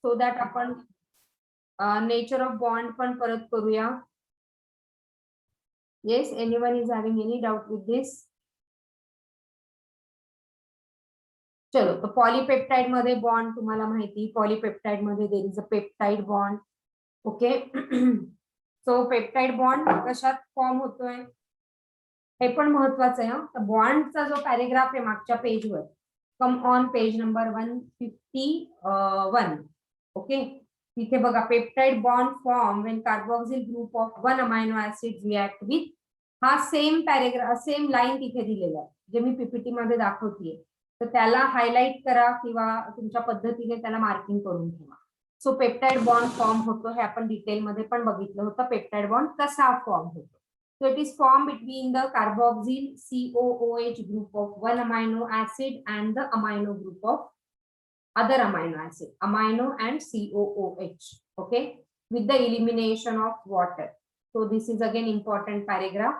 So that आपण nature of bond पण परत करूया. Yes, anyone is having any doubt with this? चलो, तर पॉलीपेप्टाइड मध्ये बॉन्ड तुम्हाला माहिती, पॉलीपेप्टाइड मध्ये there is a peptide bond. Okay, so peptide bond कशात फॉर्म होतोय हे पण महत्वाचं आहे. तर बॉन्डचा जो पॅरेग्राफ आहे मागच्या पेजवर, come on page number 151. Okay, तिथे बघा, peptide bond form when carboxyl group of 1 amino acid react with, हा सेम पॅरेग्राफ, सेम लाईन तिथे दिलेला आहे जे मी पीपीटी मध्ये दाखवतीये. तर त्याला हायलाइट करा किंवा तुमच्या पद्धतीने त्याला मार्किंग करून ठेवा. सो पेप्टाइड बॉन्ड फॉर्म होतो, हे आपण डिटेल मध्ये पण बघितलं होतं. पेप्टाइड बॉन्ड कसा फॉर्म होतो? So it is formed between the carboxyl COOH group of 1 amino acid and the amino group of other amino acid, amino and COOH. Okay, with the elimination of water. So this is again important paragraph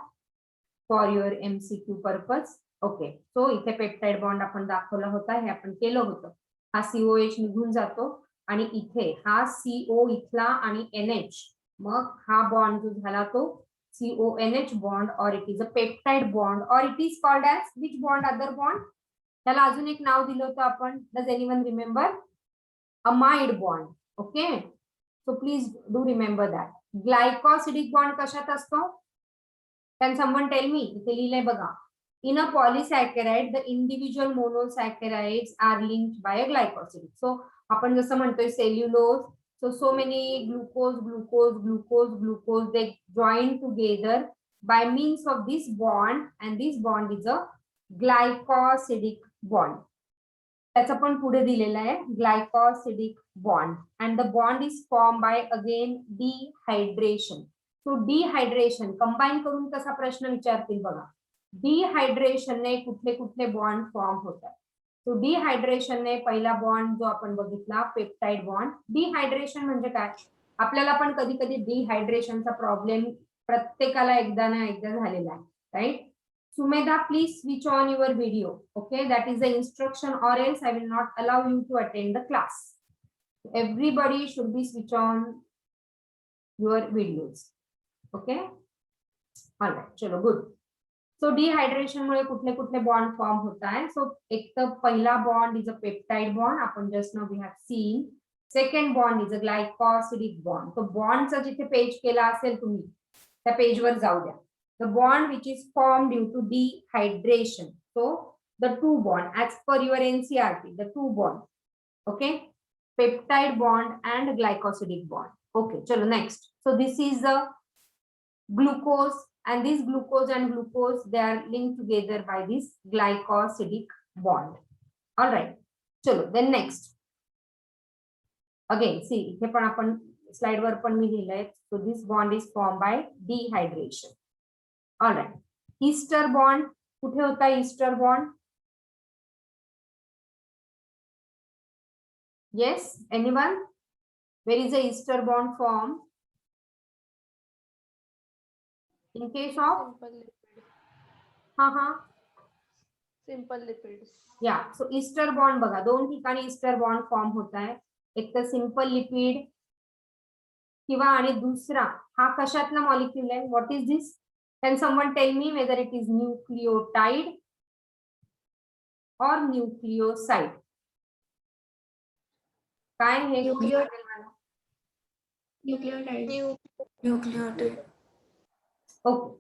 for your MCQ purpose. Okay, so इथे peptide bond आपण दाखवला होता, हे आपण केलं होतं. हा COH निघून जातो आणि इथे हा CO इथला आणि NH, मग हा बॉन्ड जो झाला तो CONH bond, or it is a peptide bond, or it is called as which bond? Other bond. त्याला अजून एक नाव दिलं होतं आपण. Does anyone remember? Amide bond. Okay, so please do remember that. Glycosidic bond कशात असतो? Can someone tell me? इथे लिहिलंय बघा. In a polysaccharide, the individual monosaccharides are linked by a glycosidic. So आपण जसं म्हणतोय cellulose, so many glucose, they join together by means of this bond, and this bond is a glycosidic bond. त्याचा पण पुढे दिलेला आहे glycosidic bond, and the bond is formed by again dehydration. So dehydration combine करून कसा प्रश्न विचारतील बघा. डिहायड्रेशन ने कुठले कुठले बॉन्ड फॉर्म होतात? तो डिहायड्रेशन ने पहिला बॉन्ड जो आपण बघितला पेप्टाइड बॉन्ड. डिहायड्रेशन म्हणजे काय? आपल्याला पण कधी कधी डिहायड्रेशनचा प्रॉब्लेम प्रत्येकाला एकदा ना एकदा झालेला आहे, right? Sumedha, please switch on your video. Okay, that is the instruction, or else I will not allow you to attend the class. Everybody should be switch on your videos. Okay, all right, chalo, good. So dehydration मुळे कुठले कुठले bond form होत आहे? So एक तर पहिला bond is a peptide bond, आपण just now we have seen. Second bond is a glycosidic bond. तो बॉन्डचा जिथे पेज केला असेल तुम्ही त्या पेजवर जाऊ द्या. The bond which is formed due to dehydration. So the two bond as per your NCERT, the two bond. Okay, peptide bond and glycosidic bond. Okay, chalo next. So this is the glucose, and this glucose and glucose, they are linked together by this glycosidic bond. All right, chalo then next. Again see, इथे पण आपण slide वर पण मी लिहिलंय. So this bond is formed by dehydration. All right, ester bond कुठे होता? ester bond, yes, anyone? Where is the ester bond formed? In case of Simple lipid. Simple lipids. या, so ester bond बघा, दोन ठिकाणी ester bond form होत आहे. एक तर सिंपल लिपिड किंवा आणि दुसरा हा कशातला मॉलिक्यूल आहे? What is this? Can someone tell me whether it is nucleotide और न्यूक्लियोसाइड? काय हे? Nucleotide. Okay.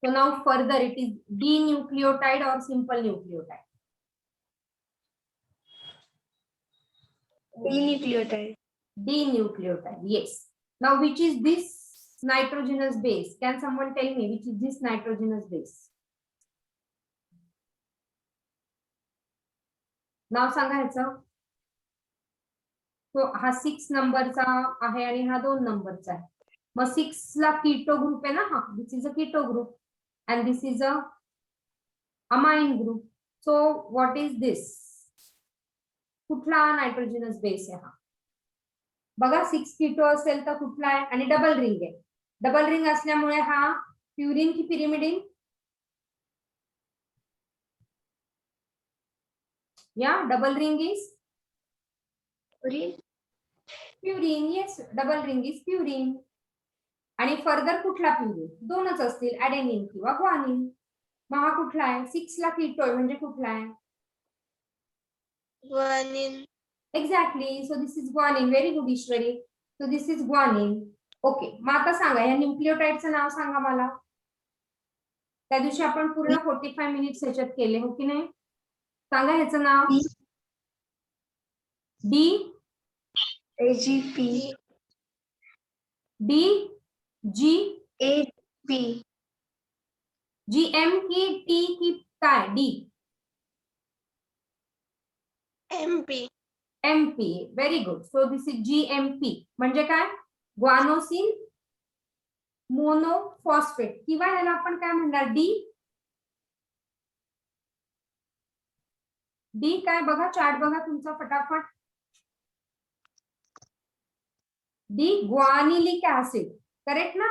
So now further it is denucleotide or simple nucleotide? Denucleotide. Denucleotide, yes. Now which is this nitrogenous base? Can someone tell me which is this nitrogenous base? नाव सांगायचं. तो हा 6 नंबरचा आहे आणि हा 2 नंबरचा आहे. मग 6 ला कीटो ग्रुप आहे ना हा. This is a keto group and this is a amine group. So what is this? कुठला नायट्रोजनस बेस आहे हा? बघा 6 कीटो असेल तर कुठला आहे? आणि डबल रिंग आहे. डबल रिंग असल्यामुळे हा प्युरिन की पिरिमिडिन? या, double ring is Purine. Purine. Yes, double ring is purine. आणि फर्दर कुठला प्युरिन? दोनच असतील, ऍडेनिन किंवा ग्वानिन. मग हा कुठला आहे? 6 ला कीटोन म्हणजे कुठला आहे? Guanine. Exactly. So this is guanine. Very good Ishwari. So this is guanine. Okay, मग आता सांगा या न्यूक्लिओटाइडचं नाव सांगा मला. त्या दिवशी आपण पूर्ण 45 मिनिट्स ह्याच्यात केले हो की नाही? सांगा ह्याचं नाव. D AGP. D G AGP. G M की टी की काय? D MP. MP. Very good. So this is GMP. म्हणजे काय? ग्वानोसिन मोनोफॉस्फेट किंवा याला आपण काय म्हणणार? डी. डी काय? बघा चार्ट बघा तुमचा फटाफट. D guanylic acid. करेक्ट ना?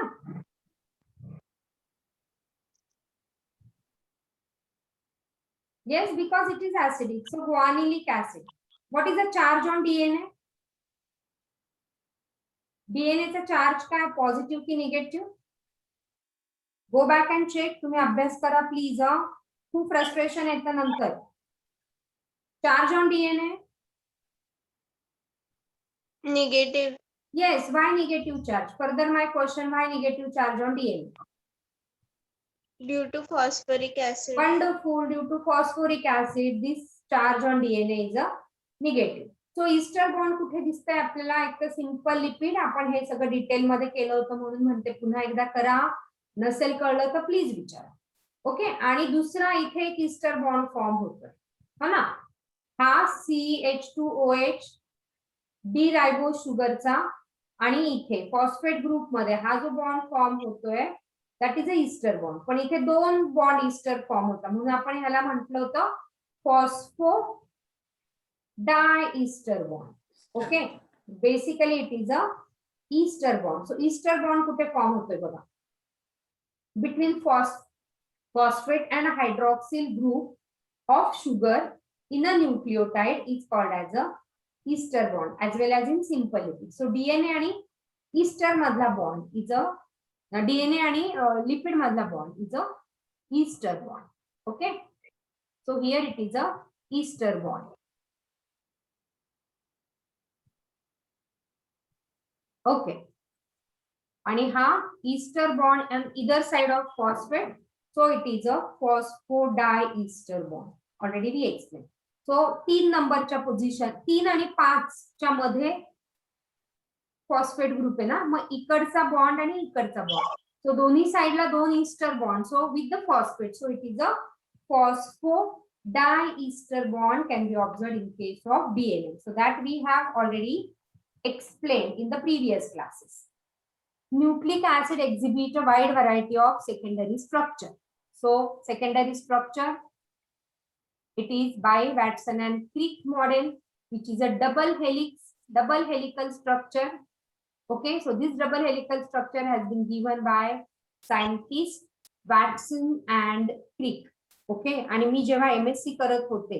Yes, because it is acidic. So guanilic acid. What is the charge on DNA? DNA चा चार्ज काय? पॉझिटिव्ह की negative? Go back and check. तुम्ही अभ्यास करा प्लीज. खूप फ्रस्ट्रेशन येतं नंतर. Charge on DNA. Negative. Yes, why negative charge? Further my question, why negative charge on DNA? Due to phosphoric acid. Wonderful. Due to phosphoric acid, this charge on DNA is a negative. So Easter bond कुठे दिसतंय आपल्याला? एक तर simple lipid. आपण हे सगळं detail मध्ये केलं होतं म्हणून म्हणते पुन्हा एकदा करा. नसेल कळलं तर प्लीज विचारा. ओके. आणि दुसरा इथे एक ईस्टर बॉन्ड फॉर्म होतोय हो ना. हा CH2OH डी रायबो शुगरचा. आणि इथे फॉस्फेट ग्रुप मध्ये हा जो बॉन्ड फॉर्म होतोय that is a ester bond. पण इथे दोन बॉन्ड ईस्टर फॉर्म होता म्हणून आपण ह्याला म्हटलं होतं phosphodiester bond. Okay. Basically it is a ester bond. So ester bond कुठे फॉर्म होतोय बघा? Between phosphate and hydroxyl group of sugar in a nucleotide is called as a ester bond as well as in simple lipid. So DNA आणि ester मधला bond is a DNA आणि lipid मधला bond is a ester bond. Okay. So here it is a ester bond. Okay. आणि हा ester bond on either side of phosphate. So it is a phosphodiester bond. Already we explain. So 3 नंबरच्या position 3 आणि 5 च्या मध्ये phosphate group आहे ना. मग इकडचा बॉन्ड आणि इकडचा बॉन्ड. सो दोन्ही साइडला 2 Easter bond. So with the phosphate. So it is a phosphodieester bond can be observed in case of DNA. So that we have already explained in the previous classes. Nucleic acid exhibit a wide variety of secondary structure. So secondary structure, it is by Watson and Crick model, which is a double helical structure. Okay, so this double helical structure has been given by scientists Watson and Crick. Okay. आणि मी जेव्हा MSc करत होते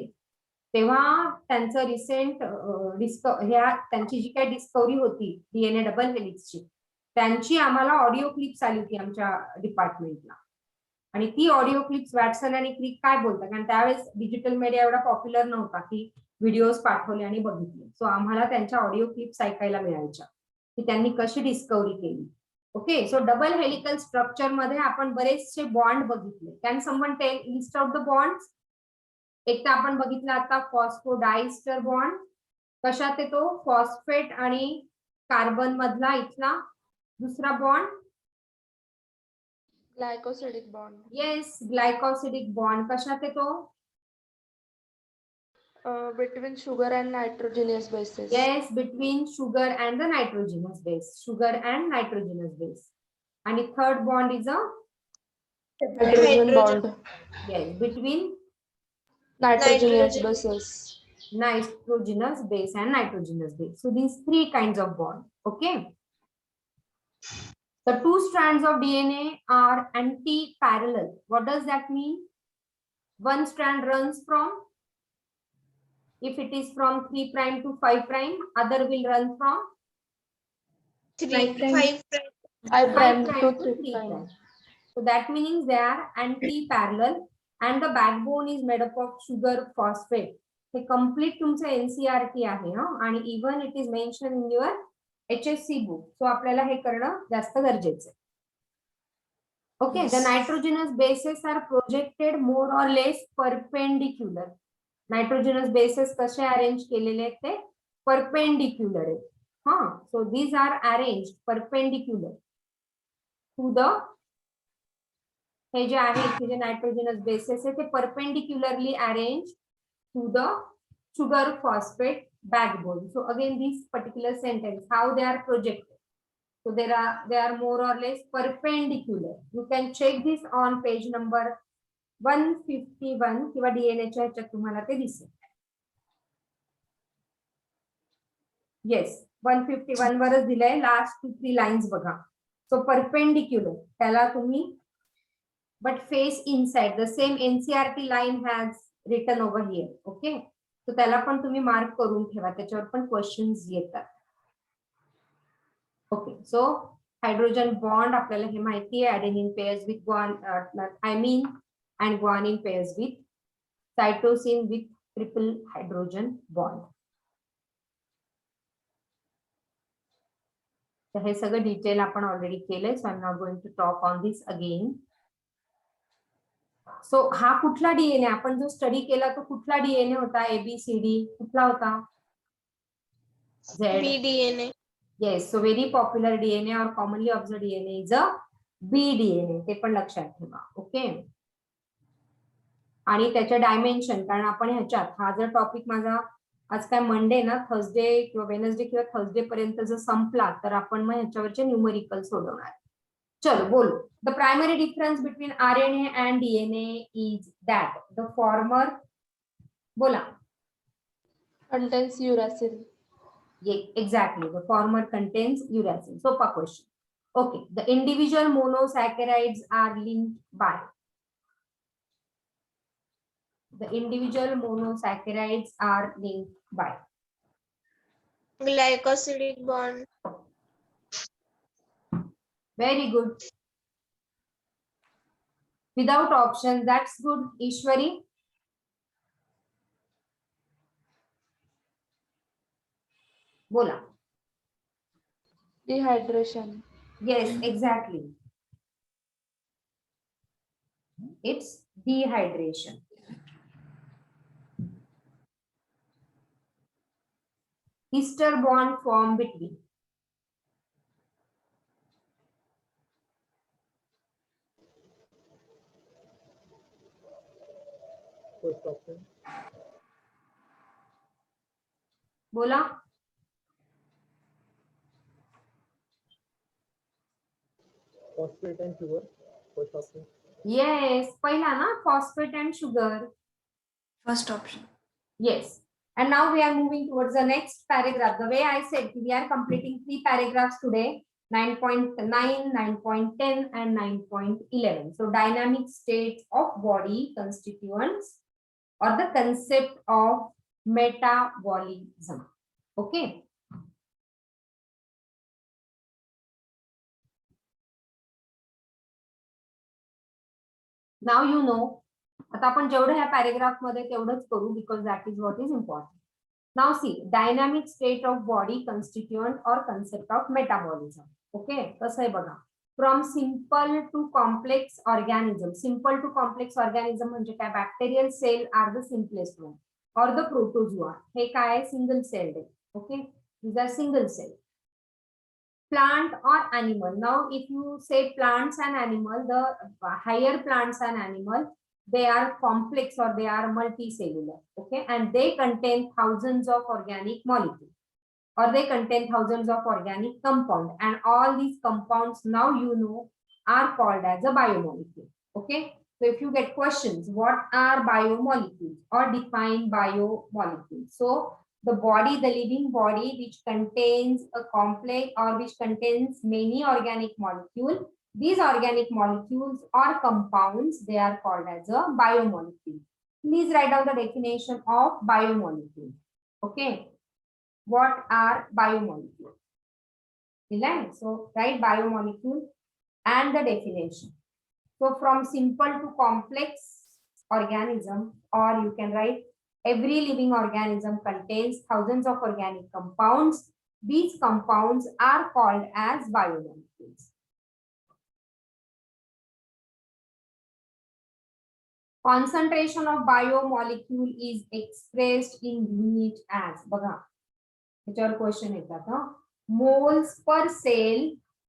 तेव्हा त्यांचं recent त्यांची जी काही discovery होती DNA double हेलिक्सची त्यांची आम्हाला ऑडिओ क्लिप्स आली होती आमच्या डिपार्टमेंटला. आणि ती ऑडिओ क्लिप्स वॅटसन आणि क्रिक काय बोलतात, कारण त्यावेळेस डिजिटल मीडिया एवढा पॉप्युलर नव्हता की व्हिडिओज पाठवले आणि बघितले. सो आम्हाला त्यांच्या ऑडिओ क्लिप्स ऐकायला मिळायच्या की त्यांनी कशी डिस्कवरी केली. Okay. So double helical structure मध्ये आपण बरेचसे बॉन्ड बघितले. Can someone tell list out the bonds? एक तर आपण बघितलं आता फॉस्फोडायस्टर बॉन्ड. कशात येतो? फॉस्फेट आणि कार्बन मधला इथला दुसरा bond. Glycosidic bond. Yes, glycosidic bond. कशात येतो? Between sugar and nitrogenous bases. Yes, between sugar and the nitrogenous base. Sugar and nitrogenous base. And the third bond is a Hydrogen bond. yes, between Nitrogenous bases. nitrogenous base and nitrogenous base. So these 3 kinds of bond. Okay. The 2 strands of DNA are anti-parallel. What does that mean? One strand runs from, if it is from 3' to 5', other will run from Five prime. Five I Five prime prime to to 3 three prime. prime. So that means they are anti-parallel and the backbone is made up of sugar phosphate. हे complete तुमचं NCERT आहे आणि even it is mentioned in your HSC book. So आपल्याला हे करणं जास्त गरजेचं आहे. Okay, the nitrogenous bases are projected more or less perpendicular. Nitrogenous bases कसे arrange केलेले आहेत ते perpendicular आहेत. So these are arranged perpendicular to the हे जे आहेत जे nitrogenous bases आहे ते perpendicularly arranged to the sugar phosphate backbone. So again this particular sentence, how they are projected. So they are more or less perpendicular. You can check this on page number 151 किंवा DNA च्या ह्याच्यात तुम्हाला ते दिसेल. Yes, 151 वरच दिलंय last 2-3 lines बघा. So perpendicular त्याला तुम्ही but face inside the same NCERT line has written over here. Okay, so त्याला पण तुम्ही मार्क करून ठेवा, त्याच्यावर पण क्वेश्चन्स येतात. Okay, so hydrogen bond आपल्याला हे माहिती आहे, adenine pairs with thymine and guanine pairs with cytosine with triple hydrogen bond. तर हे सगळं डिटेल आपण ऑलरेडी केलंय, so I am not going to talk on this again. So हा कुठला डीएनए आपण जो स्टडी केला तो कुठला डीएनए होता? ABCD कुठला होता? Z. BDNA. Yes, so very popular DNA or commonly observed DNA is a BDNA. ते पण लक्षात ठेवा. ओके, आणि त्याचे डायमेन्शन, कारण आपण ह्याच्यात हा जर टॉपिक माझा आज काय मंडे ना, थर्सडे किंवा वेनसडे किंवा थर्सडे पर्यंत जर संपला तर आपण मग ह्याच्यावरचे न्यूमेरिकल सोडवणार. चलो बोलो. The primary difference between RNA and DNA is that the former, बोला. Contains uracil. Exactly, the former contains uracil. So question. Okay, the individual monosaccharides are linked by. The individual monosaccharides are linked by. Glycosidic bond. Very good. Without option, that's good. Ishwari. Bola. Dehydration. Yes, exactly. It's dehydration. Ester bond form between. First option. बोला. Phosphate and sugar. First option. Yes, पहिला ना, phosphate and sugar. First option. Yes. And now we are moving towards the next paragraph. The way I said, we are completing 3 paragraphs today, 9.9, 9.10, and 9.11. So dynamic states of body constituents or the concept of metabolism. Okay. Now you know. आता आपण जेवढं ह्या paragraph मध्ये तेवढंच करू, because that is what is important. Now see dynamic state of body constituent और concept of metabolism. Okay, कसं आहे बघा. From simple to complex organism. Simple to complex organism म्हणजे काय? Bacterial cell are the simplest one और the protozoa. हे काय आहे? सिंगल सेल्ड आहे. Okay, these are single cell. Plant or animal. Now if you say plants and animal, the higher plants and animal, they are complex or they are multicellular. Okay, and they contain thousands of organic molecules or they contain thousands of organic compounds, and all these compounds now you know are called as a biomolecule. Okay, so if you get questions, what are biomolecules or define biomolecules? So the body, the living body which contains a complex or which contains many organic molecules, these organic molecules or compounds, they are called as a biomolecule. Please write down the definition of biomolecule. Okay, what are biomolecules? So write biomolecule and the definition. So from simple to complex organism, or you can write every living organism contains thousands of organic compounds. These compounds are called as biomolecules. Concentration of biomolecule is expressed in unit as, बघा याच्यावर question येतात हा, moles per cell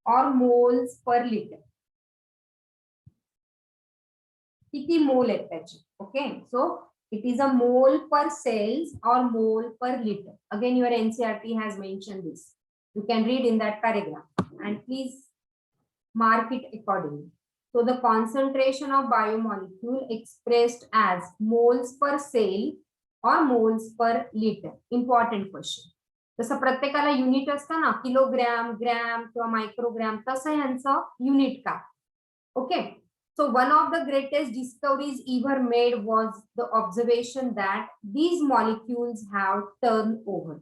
or moles per liter. किती मोल आहेत त्याचे? Okay, so it is a mole per cells or mole per liter. Again, your NCERT has mentioned this. You can read in that paragraph and please mark it accordingly. So the concentration of biomolecule expressed as moles per cell or moles per liter. Important question. जसं प्रत्येकाला unit असतं ना, kilogram, gram किंवा microgram, तसं यांचं unit का? Okay. So one of the greatest discoveries ever made was the observation that these molecules have turnover.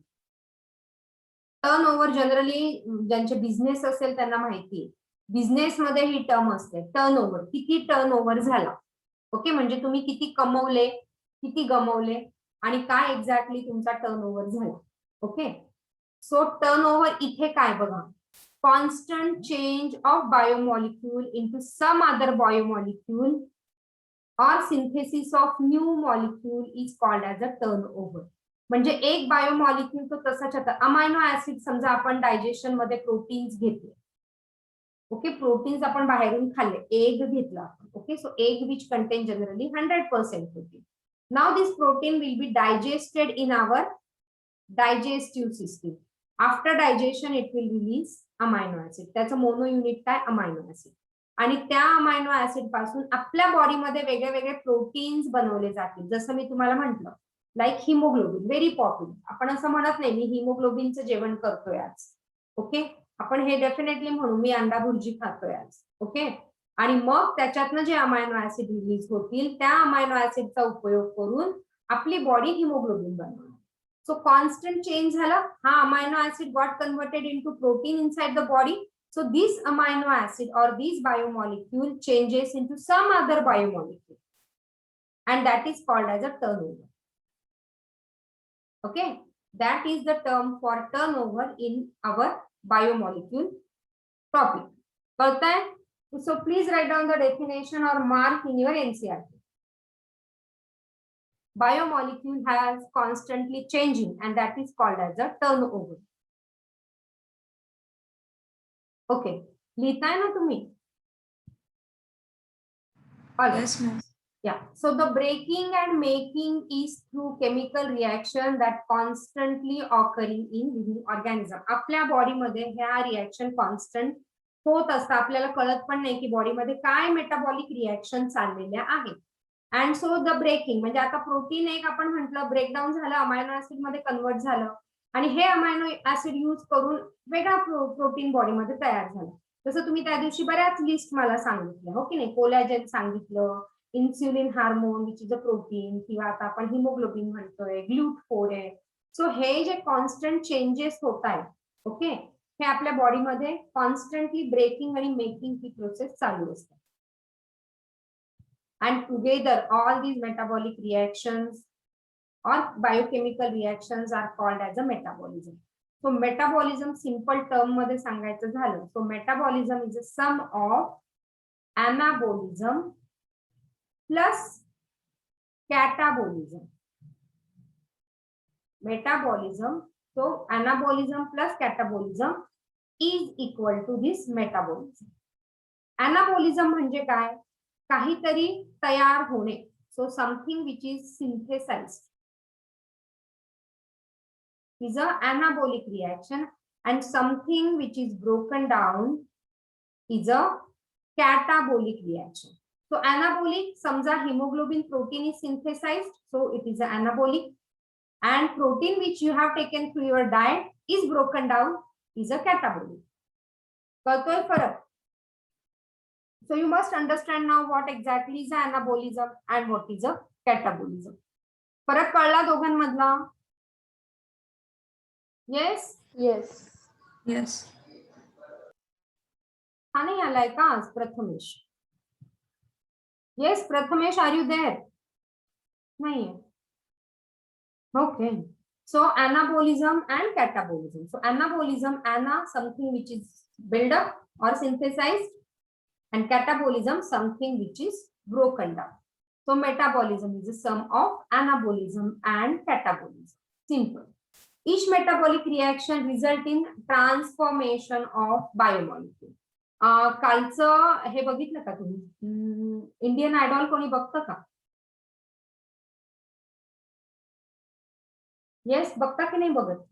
Turnover generally ज्यांचे business असेल त्यांना माहिती आहे. बिझनेस मध्ये ही टर्म असते, टर्नओव्हर. किती टर्नओव्हर झाला? ओके, म्हणजे तुम्ही किती कमवले, किती गमवले आणि काय एक्झॅक्टली तुमचा टर्नओव्हर झाला. ओके, सो टर्नओव्हर इथे काय बघा, constant change of biomolecule into some other biomolecule or synthesis of new molecule is called as a turnover. म्हणजे एक बायोमॉलिक्यूल तो तसाच आता अमायनो ऍसिड, समजा आपण डायजेशन मध्ये प्रोटीन्स घेतले. ओके, प्रोटीन्स आपण बाहेरून खाल्ले, एग घेतला आपण. Okay, so egg which contain generally 100% protein. Now this protein will be digested in our digestive system. After digestion it will release amino acid. त्याचं मोनो युनिट काय? Amino acid. आणि त्या amino acid पासून आपल्या बॉडीमध्ये वेगळे वेगळे प्रोटीन्स बनवले जातील. जसं मी तुम्हाला म्हटलं, लाईक हिमोग्लोबिन, व्हेरी पॉप्युलर. आपण असं म्हणत नाही मी हिमोग्लोबिनचं जेवण करतोय आज. ओके, आपण हे डेफिनेटली म्हणू मी अंडा भुर्जी खातोय आज. ओके, आणि मग त्याच्यातनं जे अमायनो ऍसिड रिलीज होतील त्या अमायनो ऍसिडचा उपयोग करून आपली बॉडी हिमोग्लोबिन बनवणार. So constant change झाला, हा amino acid got converted into protein inside the body. So this amino acid or this biomolecule changes into some other biomolecule, and that is called as a turnover. Okay, that is the term for turnover in our biomolecule topic. कळतंय? So please write down the definition or mark in your NCERT. Biomolecule has constantly changing and that is called as a turnover. Okay, लिहिताय ना तुम्ही? Yes, ma'am. Yeah, so the breaking and making is through chemical reaction that constantly occurring in living organism. आपल्या body मध्ये ह्या reaction constant होत असतात. आपल्याला कळत पण नाही की बॉडी मध्ये काय मेटाबॉलिक रिएक्शन चाललेल्या आहेत. अँड सो द ब्रेकिंग म्हणजे आता प्रोटीन एक आपण म्हटलं ब्रेकडाऊन झालं, अमायनो ऍसिड मध्ये कन्वर्ट झालं आणि हे अमायनो ऍसिड यूज करून वेगळा प्रोटीन बॉडीमध्ये तयार झाला. जसं तुम्ही त्या दिवशी बऱ्याच लिस्ट मला सांगितल्या, हो की नाही? कोलॅजन सांगितलं, insulin hormone which is a protein, किंवा आता आपण हिमोग्लोबिन म्हणतोय, ग्लूट4 आहे. सो हे जे कॉन्स्टंट चेंजेस होत आहेत, ओके, हे आपल्या बॉडीमध्ये कॉन्स्टंटली ब्रेकिंग आणि मेकिंग ही प्रोसेस चालू असते. And together all these metabolic reactions or biochemical reactions are called as a metabolism. So metabolism simple term मध्ये सांगायचं झालं, so metabolism is a sum of anabolism plus catabolism. Metabolism, so anabolism plus catabolism is equal to this metabolism. Anabolism म्हणजे काय? काहीतरी तयार होणे. So something which is synthesized is a anabolic reaction and something which is broken down is a catabolic reaction. So anabolic, समजा hemoglobin protein is synthesized, so it is an anabolic, and protein which you have taken through your diet is broken down is a catabolic. कळतोय फरक? So you must understand now what exactly is anabolism and what is a catabolism. फरक कळला दोघांमधला? Yes? Yes. Yes. हा नाही आलाय का आज Prathamesh? Yes Prathamesh, are you there? नाहीये. Okay. So anabolism and catabolism. So anabolism, ana something which is built up or synthesized, and catabolism something which is broken down. So metabolism is the sum of anabolism and catabolism. Simple. Each metabolic reaction result in transformation of biomolecule. कालचं हे बघितलं का तुम्ही? Indian idol कोणी बघतं का? Yes, बघता की नाही बघत?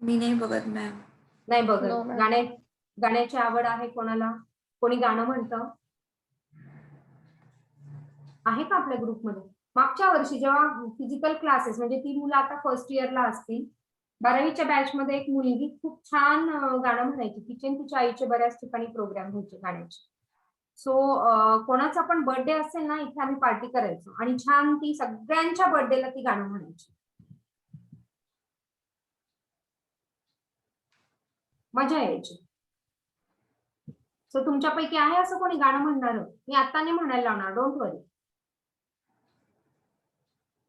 मी नाही बघत मॅम. नाही No, बघत. ma'am. गाण्याची आवड आहे कोणाला? कोणी गाणं म्हणतं आहे का आपल्या ग्रुपमध्ये? मागच्या वर्षी जेव्हा फिजिकल क्लासेस, म्हणजे ती मुलं आता फर्स्ट इयरला असतील, 12वीच्या बॅच मध्ये एक मुलगी खूप छान गाणं म्हणायची. तिचे आणि तिच्या आईचे बऱ्याच ठिकाणी प्रोग्राम व्हायचे गाण्याचे. सो कोणाचा पण बर्थडे असेल ना, इथे आम्ही पार्टी करायचो आणि छान ती सगळ्यांच्या बर्थडेला ती गाणं म्हणायची. मजा यायची. सो तुमच्यापैकी आहे असं कोणी गाणं म्हणणार? मी आता नाही म्हणायला लावणार, डोंट वरी.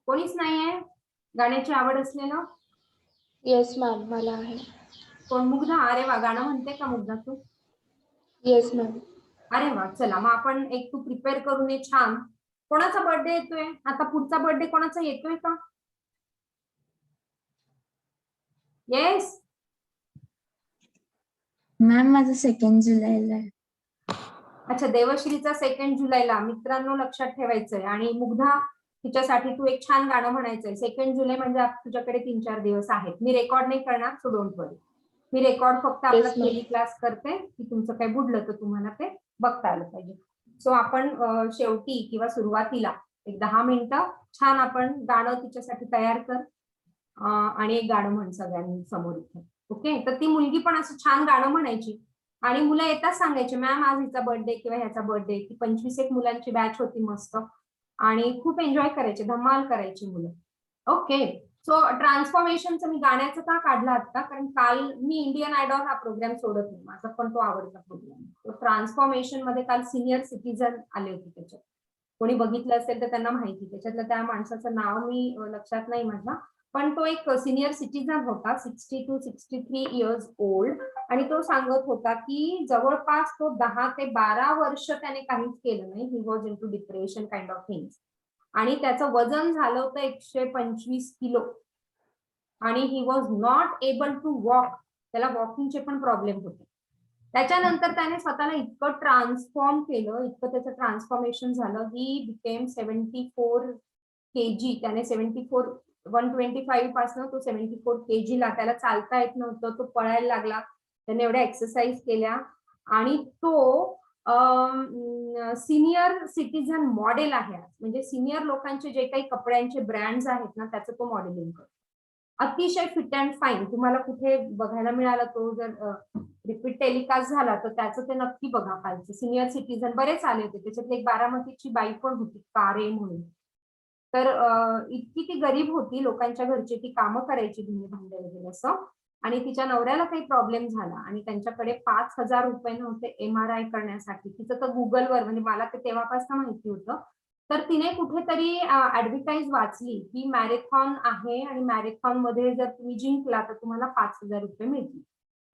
कोणीच नाहीये गाण्याची आवड असलेलं? येस मॅम, मला आहे. कोण? मुग्धा? अरे वा, गाणं म्हणते का मुग्धा तू? Yes ma'am. अरे वा, चला मग आपण एक तू प्रिपेअर करून ये छान. कोणाचा बर्थडे येतोय आता? पुढचा बर्थडे कोणाचा येतोय का? येस. मॅम माझं 2 जुलैला आहे. अच्छा, देवश्रीचा 2 जुलैला. मित्रांनो लक्षात ठेवायचंय. आणि मुग्धा, तिच्यासाठी तू एक छान गाणं म्हणायचंय. 2 जुलै म्हणजे तुझ्याकडे 3-4 दिवस आहेत. मी रेकॉर्ड नाही करणार, so don't worry. Me record फक्त आपला Yes, ma'am. थेरी क्लास करते की तुमचं काही बुडलं तर तुम्हाला ते बघता आलं पाहिजे. सो आपण शेवटी किंवा सुरुवातीला एक 10 मिनिटं छान आपण गाणं तिच्यासाठी तयार कर आणि एक गाणं म्हण सगळ्यांसमोर इथे. ओके, तर ती मुलगी पण असं छान गाणं म्हणायची आणि मुलं येताच सांगायचे, मॅम आज हिचा बर्थडे किंवा ह्याचा बर्थडे. ती 25 एक मुलांची बॅच होती मस्त आणि खूप एन्जॉय करायचे, धमाल करायची मुलं. ओके, सो ट्रान्सफॉर्मेशनचं मी गाण्याचं का काढलं आता, कारण काल मी इंडियन आयडॉल हा प्रोग्राम सोडत नाही, माझा पण तो आवडता प्रोग्राम. ट्रान्सफॉर्मेशन मध्ये काल सिनियर सिटीजन आले होते. त्याच्यात कोणी बघितलं असेल तर त्यांना माहिती. त्याच्यातलं त्या माणसाचं नाव मी लक्षात नाही माझा, पण तो एक सिनियर सिटीजन होता, 60 to 63 इयर्स ओल्ड. आणि तो सांगत होता की जवळपास तो 10 ते 12 वर्ष त्याने काहीच केलं नाही. He was into depression kind of things. आणि त्याचं वजन झालं होतं 125 किलो आणि he was not able to walk. त्याला वॉकिंगचे पण प्रॉब्लेम होते. त्याच्यानंतर त्याने स्वतःला इतकं ट्रान्सफॉर्म केलं, इतकं त्याचं ट्रान्सफॉर्मेशन झालं. He became 74 kg. त्याने 125 पासून तो 74 kg ला. त्याला चालता येत नव्हतं, तो पळायला लागला. त्याने एवढ्या एक्सरसाइज केल्या आणि तो सिनियर सिटीजन मॉडेल आहे. म्हणजे सिनियर लोकांचे जे काही कपड्यांचे ब्रँड्स आहेत ना, त्याचं तो मॉडेलिंग करतो. अतिशय फिट अँड फाईन. तुम्हाला कुठे बघायला मिळाला तो जर रिपीट टेलिकास्ट झाला तर त्याचं ते नक्की बघा. कालचे सिनियर सिटीजन बरेच आले होते. त्याच्यातली एक बारामतीची बाई पण होती, कारे म्हणून. तर इतकी ती गरीब होती, लोकांच्या घरची ती कामं करायची, धुणे भांडे वगैरे असं. आणि तिच्या नवऱ्याला काही प्रॉब्लेम झाला आणि त्यांच्याकडे 5,000 रुपये नव्हते MRI करण्यासाठी. तिचं तर गुगलवर, म्हणजे मला ते तेव्हापासून माहिती होतं, तर तिने कुठेतरी ऍडव्हर्टाईज वाचली की मॅरेथॉन आहे आणि मॅरेथॉन मध्ये जर तुम्ही जिंकला तर तुम्हाला 5,000 रुपये मिळतील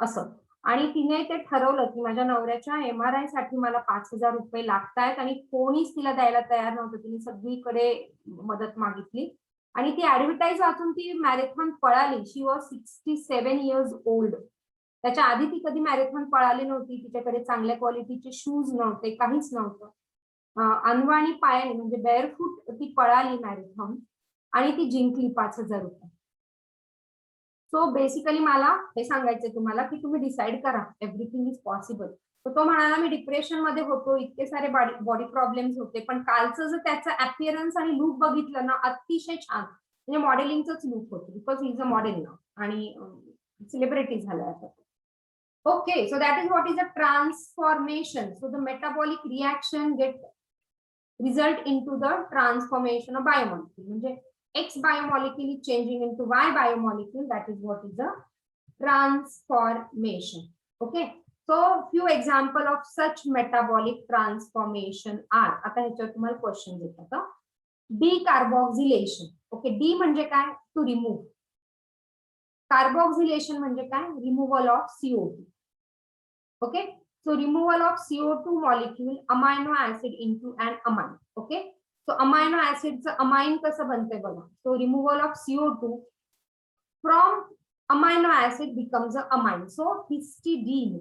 असं. आणि तिने ते ठरवलं की माझ्या नवऱ्याच्या MRI साठी मला 5,000 रुपये लागतायत आणि कोणीच तिला द्यायला तयार नव्हतं. तिने सगळीकडे मदत मागितली आणि ती ऍडव्हर्टाईज वाचून ती मॅरेथॉन पळाली. शी वॉज 67 इयर्स ओल्ड. त्याच्या आधी ती कधी मॅरेथॉन पळाली नव्हती. तिच्याकडे चांगल्या क्वालिटीचे शूज नव्हते, काहीच नव्हतं. अनवाणी पायाने म्हणजे बेअरफूट ती पळाली मॅरेथॉन आणि ती जिंकली 5,000 रुपये. सो बेसिकली मला हे सांगायचंय तुम्हाला की तुम्ही डिसाईड करा, एव्हरीथिंग इज पॉसिबल. तर तो म्हणाला मी डिप्रेशन मध्ये होतो, इतके सारे बॉडी प्रॉब्लेम्स होते, पण कालचं जर त्याचं अपीअरन्स आणि लुक बघितलं ना, अतिशय छान. म्हणजे मॉडेलिंगच लुक होतं, बिकॉज इज अ मॉडेल ना आणि सेलिब्रिटी झालाय आता. Okay, so that is what is a transformation. So the metabolic reaction get result into the transformation of biomolecule. म्हणजे X biomolecule is changing into Y biomolecule. That is what is the transformation. Okay. So few example of such metabolic transformation are. आता ह्याच्यावर तुम्हाला question येतात. Decarboxylation. Okay, D म्हणजे काय? To remove. Carboxylation म्हणजे काय? Removal of CO2. Okay, so removal of CO2 molecule amino acid into an amine. Okay, so amino acid चं amine कसं बनतंय बघा. So removal of CO2 from amino acid becomes a amine. So histidine.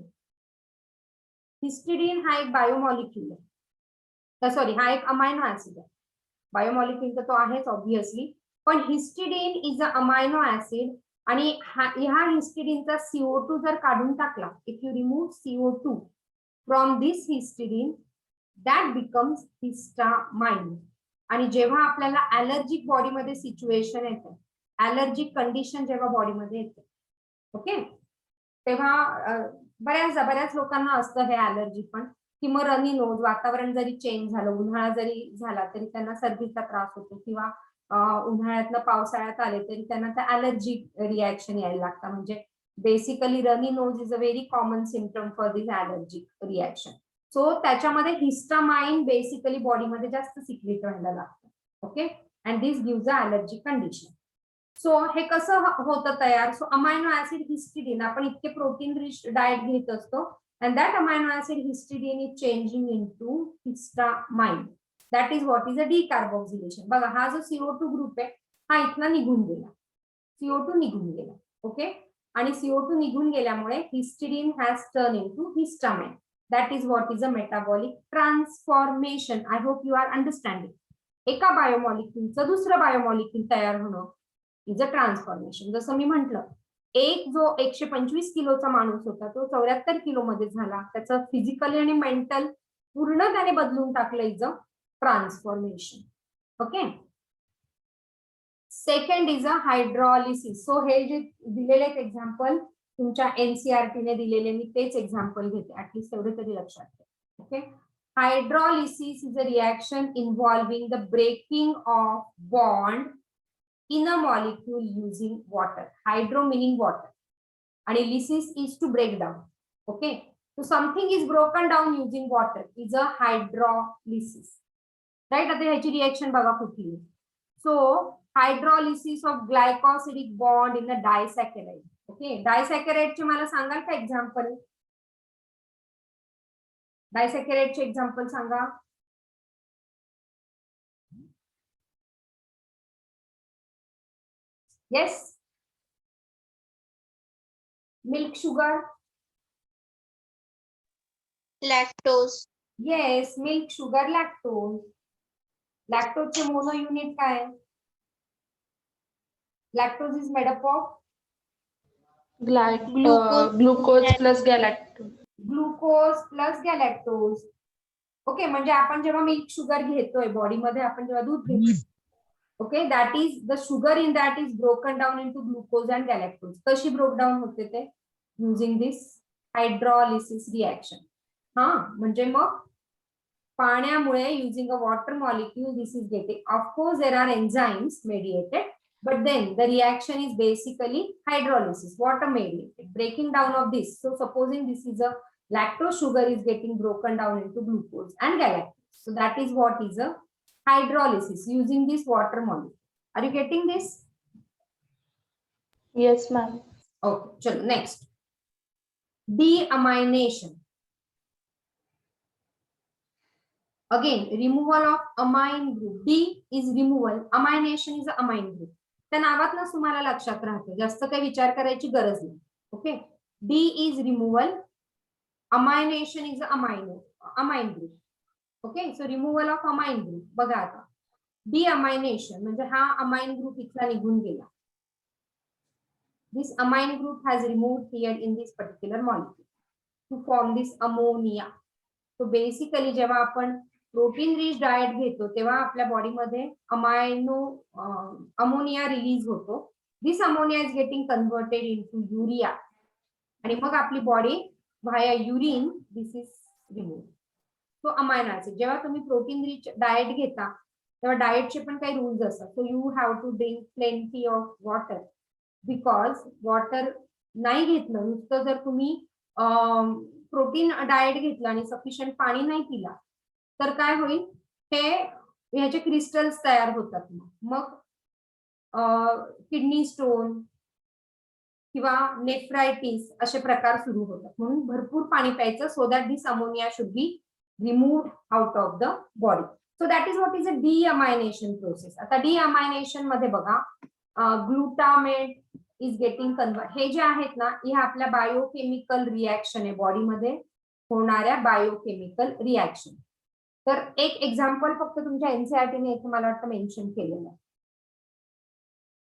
Histidine हा एक biomolecule आहे. Sorry, हा एक amino acid आहे. Biomolecule तर तो आहेच ऑब्विसली, पण histidine is a amino acid. आणि ह्या हिस्टिडीनचा CO2 जर काढून टाकला, if you remove CO2 from this histidine, that becomes histamine. आणि जेव्हा आपल्याला ऍलर्जिक बॉडीमध्ये सिच्युएशन येते, ऍलर्जिक कंडिशन जेव्हा बॉडीमध्ये येते, ओके, तेव्हा बऱ्याच लोकांना असतं हे ऍलर्जी पण, की मग रनी नोज, वातावरण जरी चेंज झालं, उन्हाळा जरी झाला तरी त्यांना सर्दीचा त्रास होतो, किंवा उन्हाळ्यातनं पावसाळ्यात आले तरी त्यांना त्या ऍलर्जिक रिॲक्शन यायला लागतं. म्हणजे basically runny nose is a very common symptom for this allergic reaction. So त्याच्यामध्ये हिस्टामाइन बेसिकली बॉडीमध्ये जास्त सिक्रेट व्हायला लागतं. Okay, and this gives a allergic condition. So हे कसं होतं तयार? सो अमायनो ऍसिड हिस्टिडीन, आपण इतके प्रोटीन रिच डाएट घेत असतो, and that amino acid histidine is changing into histamine. That is what is a decarboxylation. बघा, हा जो CO2 ग्रुप आहे हा इथला निघून गेला, CO2 निघून गेला. ओके, आणि CO2 निघून गेल्यामुळे histidine has turn into histamine. That is what is a metabolic transformation. I hope you are understanding. एका बायोमॉलिक्यूलचं दुसरं बायोमॉलिक्यूल तयार होणं इज अ ट्रान्सफॉर्मेशन. जसं मी म्हटलं, एक जो 125 किलोचा माणूस होता तो 74 किलो मध्ये झाला. त्याचं फिजिकली आणि मेंटल पूर्ण त्याने बदलून टाकलं. Is a transformation. Okay, second is a hydrolysis. So हे जे दिलेले एक्झाम्पल तुमच्या NCERT ने दिलेले, मी तेच एक्झाम्पल घेते, ऍटलीस्ट तेवढे तरी लक्षात ठेवा. Okay, hydrolysis is a reaction involving the breaking of bond in a molecule using water. Hydro meaning water, and lysis is to break down. Okay, so something is broken down using water is a hydrolysis, right? आता ह्याची reaction बघा कुठली. So hydrolysis of glycosidic bond in a disaccharide. Okay, disaccharide चे मला सांगाल का example? डायसॅकॅराइड चे example सांगा. Yes, milk sugar. Lactose. Yes, milk sugar, lactose. Lactose चे मोनो युनिट काय? Lactose is made up of glucose plus galactose. Glucose plus galactose. Okay, म्हणजे आपण जेव्हा मिल्क शुगर घेतोय बॉडीमध्ये, आपण जेव्हा दूध घेतो, okay, that is the sugar in that is broken down into glucose and galactose. कशी ब्रोक डाऊन होते ते? Using this hydrolysis reaction. हा, म्हणजे मग पाण्यामुळे using a water molecule this is getting. Of course there are enzymes mediated, but then the reaction is basically hydrolysis, water mediated, breaking down of this. So supposing this is a lactose sugar is getting broken down into glucose and galactose. So that is what is a hydrolysis using this water molecule. Are you getting this? Yes, ma'am. Okay, chalo, next. Deamination. Again, removal of amine group. D is removal, amination is a amine group. त्या नावातच तुम्हाला लक्षात राहते, जास्त काही विचार करायची गरज नाही. Okay, D is removal, amination is amine group. Okay, so removal of amine group. बघा आता, डी अमायनेशन म्हणजे हा अमाइन ग्रुप इथला निघून गेला. This amine group has removed here in this particular molecule to form this ammonia. So basically जेव्हा आपण protein rich diet घेतो तेव्हा आपल्या बॉडीमध्ये अमोनिया रिलीज होतो. This ammonia is getting converted into urea, आणि मग आपली body via urine this is remove. So amino acid, जेव्हा तुम्ही प्रोटीन रिच डाएट घेता तेव्हा डाएटचे पण काही रूल्स असतात. So you have to drink plenty of water, because water नाही घेतलं नुसतं जर तुम्ही प्रोटीन डाएट घेतलं आणि सफिशियंट पाणी नाही पिला तर काय होईल, हे ह्याचे क्रिस्टल्स तयार होतात. मग किडनी स्टोन किंवा नेफ्रायटिस असे प्रकार सुरू होतात. म्हणून भरपूर पाणी प्यायचं so that this ammonia should be removed out of the body. So that is what is a deamination process. आता डीअमायनेशन मध्ये बघा, ग्लुटामेट इज गेटिंग कन्वर्ट. हे जे आहेत ना, हे आपल्या बायोकेमिकल रिॲक्शन आहे, बॉडीमध्ये होणाऱ्या बायोकेमिकल रिॲक्शन. तर एक एक्झाम्पल फक्त तुमच्या एनसीईआरटीने इथे मला वाटतं मेन्शन केलेलं आहे.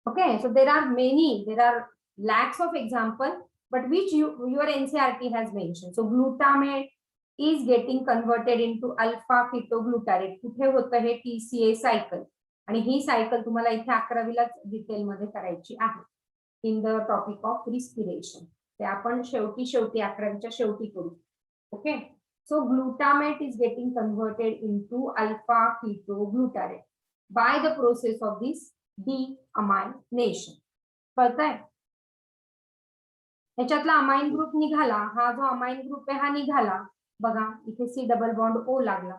Okay, so there are lakhs of example, but which your NCERT has mentioned. So glutamate is getting converted into alpha ketoglutarate. कुठे होतं हे TCA सायकल, आणि ही सायकल तुम्हाला इथे 11वीलाच डिटेल मध्ये करायची आहे in the topic of respiration. ते आपण शेवटी 11वीच्या शेवटी करू. Okay, so glutamate is getting converted into alpha ketoglutarate by the process of this deamination. कळतंय? ह्याच्यातला अमाइन ग्रुप निघाला, हा जो अमाइन ग्रुप आहे हा निघाला बघा, इथे C डबल बॉन्ड O लागला.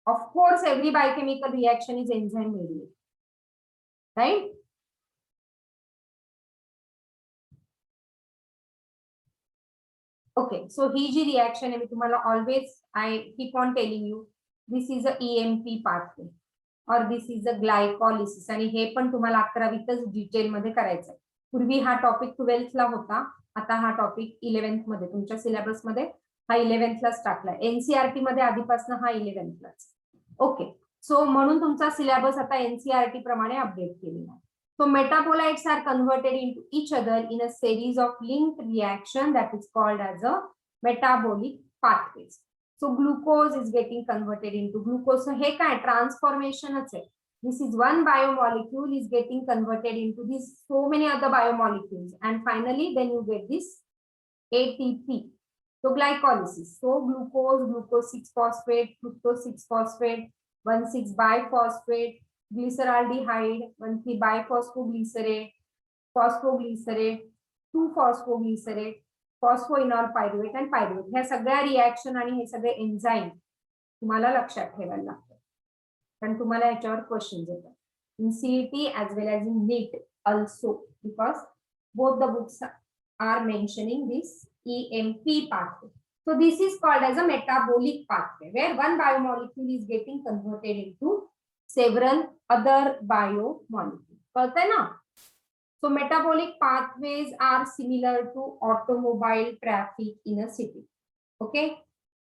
Of course every biochemical reaction is enzyme mediated, right? Okay, so ही जी रिएक्शन आहे, मी तुम्हाला always I keep on telling you, this is a EMP pathway और दिस इज अ ग्लायकॉलिसिस. आणि हे पण तुम्हाला 11वीतच डिटेल मध्ये करायचं आहे. पूर्वी हा टॉपिक 12th ला होता, आता हा टॉपिक 11th मध्ये तुमच्या सिलेबस मध्ये हा 11th लाच टाकलाय. एनसीईआरटी मध्ये आधीपासून हा 11th लाच. ओके, सो म्हणून तुमचा सिलेबस आता एनसीईआरटी प्रमाणे अपडेट केलेला आहे. So metabolites are converted into each other in a series of linked reaction that is called as a metabolic pathways. So glucose is getting converted into glucose. So हे काय ट्रान्सफॉर्मेशनच आहे. This is one biomolecule is getting converted into this so many other biomolecules, and finally then you get this ATP. So glycolysis. So glucose, glucose 6-phosphate, fructose 6-phosphate, 1,6-biphosphate, glyceraldehyde, 1,3-biphosphoglycerate, phosphoglycerate, 2-phosphoglycerate, phosphoenol pyruvate and pyruvate. ह्या सगळ्या reaction आणि हे सगळे enzyme तुम्हाला लक्षात ठेवायला लागतात, कारण तुम्हाला याच्यावर क्वेश्चन्स येतात in CET as well as in NEET also, because both the books are mentioning this EMP pathway. So this is called as a metabolic pathway, where one biomolecule is getting converted into several other biomolecules. कळतंय ना? So metabolic pathways are similar to automobile traffic in a city. Okay,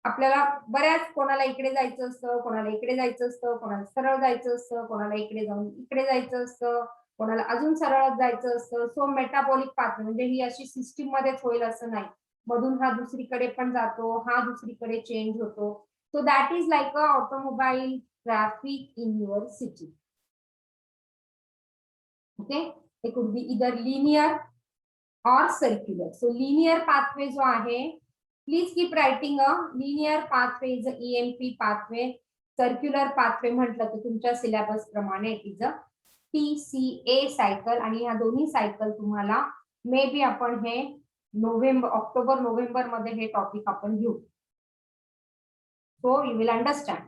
आपल्याला बऱ्याच कोणाला इकडे जायचं असतं, कोणाला इकडे जायचं असतं, कोणाला सरळ जायचं असतं, कोणाला इकडे जाऊन इकडे जायचं असतं, कोणाला अजून सरळ जायचं असतं. सो मेटाबॉलिक पाथवे म्हणजे ही अशी सिस्टीम मध्येच होईल असं नाही, मधून हा दुसरीकडे पण जातो, हा दुसरीकडे चेंज होतो. So that is like a automobile traffic in your city. Okay, it could be इधर लिनियर और सर्क्युलर. सो लिनियर पाथवे जो आहे, please keep writing a linear pathway is a EMP pathway. Circular pathway म्हटलं तर तुमच्या syllabus प्रमाणे it is a TCA cycle. आणि ह्या दोन्ही सायकल तुम्हाला मे बी आपण हे ऑक्टोबर नोव्हेंबर मध्ये हे टॉपिक आपण घेऊ. So you will understand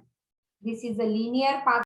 this is a linear path